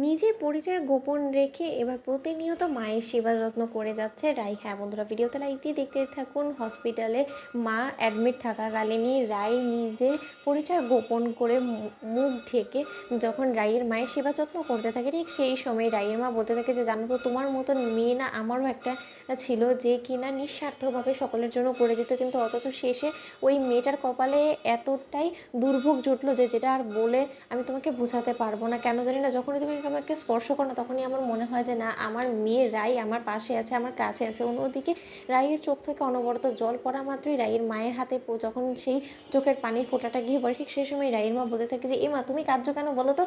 নিজের পরিচয় গোপন রেখে এবার প্রতিনিয়ত মায়ের সেবা যত্ন করে যাচ্ছে রাই। হ্যাঁ বন্ধুরা, ভিডিওতে লাইক দিয়ে দেখতে থাকুন। হসপিটালে মা অ্যাডমিট থাকাকালীনই রাই নিজের পরিচয় গোপন করে মুখ ঢেকে যখন রাইয়ের মায়ের সেবা যত্ন করতে থাকে, ঠিক সেই সময় রাইয়ের মা বলতে থাকে যে জানো তো, তোমার মতন মেয়ে না আমারও একটা ছিল যে কিনা নিঃস্বার্থভাবে সকলের জন্য করে যেত, কিন্তু অথচ শেষে ওই মেয়েটার কপালে এতটাই দুর্ভোগ জুটলো যে যেটা আর বলে আমি তোমাকে বোঝাতে পারবো না। কেন জানি না, যখনই তুমি আমাকে স্পর্শ করো না তখনই আমার মনে হয় যে না, আমার মেয়ে রাই আমার পাশে আছে, আমার কাছে আছে। অন্যদিকে রাইয়ের চোখ থেকে অনবরত জল পড়া মাত্রই রাইয়ের মায়ের হাতে যখন সেই চোখের পানির ফোঁটাটা গিয়ে পড়ে, ঠিক সেই সময় রাইয়ের মা বলতে থাকে যে এ মা, তুমি কাঁদছো কেন বলো তো।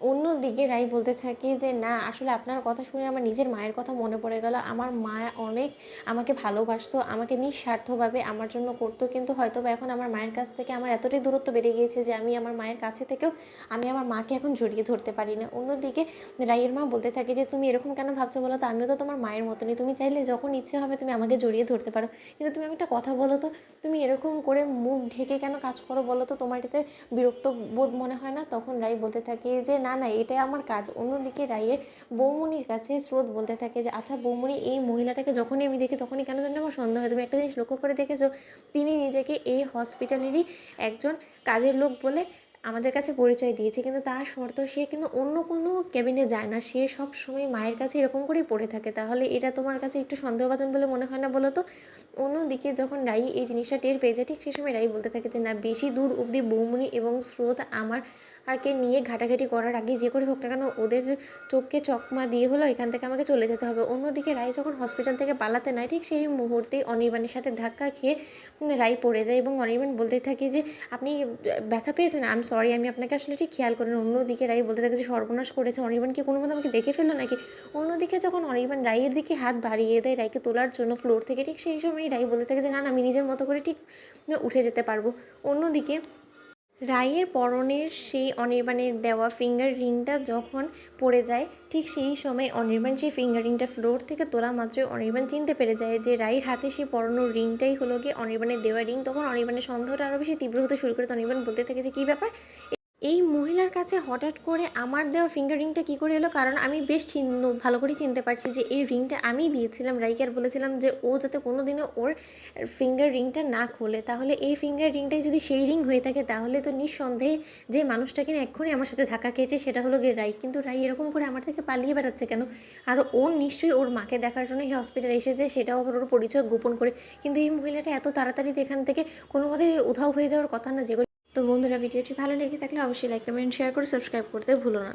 অন্যদিকে রাই বলতে থাকে যে না, আসলে আপনার কথা শুনে আমার নিজের মায়ের কথা মনে পড়ে গেল। আমার মা অনেক আমাকে ভালোবাসতো, আমাকে নিঃস্বার্থভাবে আমার জন্য করতো, কিন্তু হয়তো বা এখন আমার মায়ের কাছ থেকে আমার এতটাই দূরত্ব বেড়ে গিয়েছে যে আমি আমার মায়ের কাছে থেকেও আমি আমার মাকে এখন জড়িয়ে ধরতে পারি না। অন্যদিকে রাইয়ের মা বলতে থাকে যে তুমি এরকম কেন ভাবছো বলো তো, আমিও তো তোমার মায়ের মতনই, তুমি চাইলে যখন ইচ্ছে হবে তুমি আমাকে জড়িয়ে ধরতে পারো, কিন্তু তুমি আমি একটা কথা বলো তো, তুমি এরকম করে মুখ ঢেকে কেন কাজ করো বলো তো, তোমার এতে বিরক্ত বোধ মনে হয় না? তখন রাই বলতে থাকে যে না না, এটাই আমার কাজ। অন্যদিকে রাইয়ের বৌমনির কাছে স্রোত বলতে থাকে যে আচ্ছা বৌমনি, এই মহিলাটাকে যখনই আমি দেখি তখনই কেন জানি আমার সন্দেহ হয়। তুমি একটা জিনিস লক্ষ্য করে দেখেছো, তিনি নিজেকে এই হসপিটালেরই একজন কাজের লোক বলে আমাদের কাছে পরিচয় দিয়েছে, কিন্তু তার সত্ত্বেও সে কিন্তু অন্য কোনো কেবিনে যায় না, সে সব সময় মায়ের কাছে এরকম করেই পড়ে থাকে। তাহলে এটা তোমার কাছে একটু সন্দেহভাজন বলে মনে হয় না বলো তো? অন্যদিকে যখন রাই এই জিনিসটা টের পেয়ে যায়, ঠিক সেই সময় রাই বলতে থাকে যে না, বেশি দূর অবধি বৌমনি এবং স্রোত আমার আরকে নিয়ে ঘাটাঘাটি করার আগে যে করে হোক না কেন ওদের চোখকে চকমা দিয়ে হলো এখান থেকে আমাকে চলে যেতে হবে। অন্যদিকে রাই যখন হসপিটাল থেকে পালাতে নেয়, ঠিক সেই মুহূর্তেই অনির্বাণের সাথে ধাক্কা খেয়ে রাই পড়ে যায় এবং অনির্বাণ বলতে থাকে যে আপনি ব্যথা পেয়েছেন, আই এম সরি, আমি আপনাকে আসলে ঠিক খেয়াল করিনি। অন্যদিকে রাই বলতে থাকে যে সর্বনাশ করেছে, অনির্বাণ কি কোনো মতে আমাকে দেখে ফেললো নাকি? অন্যদিকে যখন অনির্বাণ রাইয়ের দিকে হাত বাড়িয়ে দেয় রাইকে তোলার জন্য ফ্লোর থেকে, ঠিক সেই সময় রাই বলতে থাকে যে না না, আমি নিজের মতো করে ঠিক উঠে যেতে পারবো। অন্যদিকে রাইয়ের পরনের সেই অনির্বাণের দেওয়া ফিঙ্গার রিংটা যখন পড়ে যায়, ঠিক সেই সময় অনির্বাণ সেই ফিঙ্গার রিংটা ফ্লোর থেকে তোলা মাত্রই অনির্বাণ চিনতে পেরে যায় যে রাইয়ের হাতে সেই পরানোর রিংটাই হলো গিয়ে অনির্বাণের দেওয়া রিং। তখন অনির্বাণের সন্দেহটা আরও বেশি তীব্র হতে শুরু করে। তো অনির্বাণ বলতে থাকে যে কী ব্যাপার, এই মহিলার কাছে হঠাৎ করে আমার দেওয়া ফিঙ্গার রিংটা কী করে এলো? কারণ আমি বেশ ভালো করেই চিনতে পারছি যে এই রিংটা আমিই দিয়েছিলাম রাইকে, আর বলেছিলাম যে ও যাতে কোনো দিনও ওর ফিঙ্গার রিংটা না খোলে। তাহলে এই ফিঙ্গার রিংটাই যদি সেই রিং হয়ে থাকে, তাহলে তো নিঃসন্দেহে যে মানুষটা কিনা এক্ষুনি আমার সাথে ধাক্কা খেয়েছে সেটা হলো গিয়ে রাই। কিন্তু রাই এরকম করে আমার থেকে পালিয়ে বেড়াচ্ছে কেন? আর ও নিশ্চয়ই ওর মাকে দেখার জন্য এই হসপিটালে এসেছে, সেটাও আবার ওর পরিচয় গোপন করে। কিন্তু এই মহিলাটা এত তাড়াতাড়ি তো এখান থেকে কোনোভাবে উধাও হয়ে যাওয়ার কথা না। যেগুলো তো বন্ধুরা, ভিডিওটি ভালো লেগে থাকলে অবশ্যই লাইক কমেন্ট শেয়ার করে সাবস্ক্রাইব করতে ভুলো না।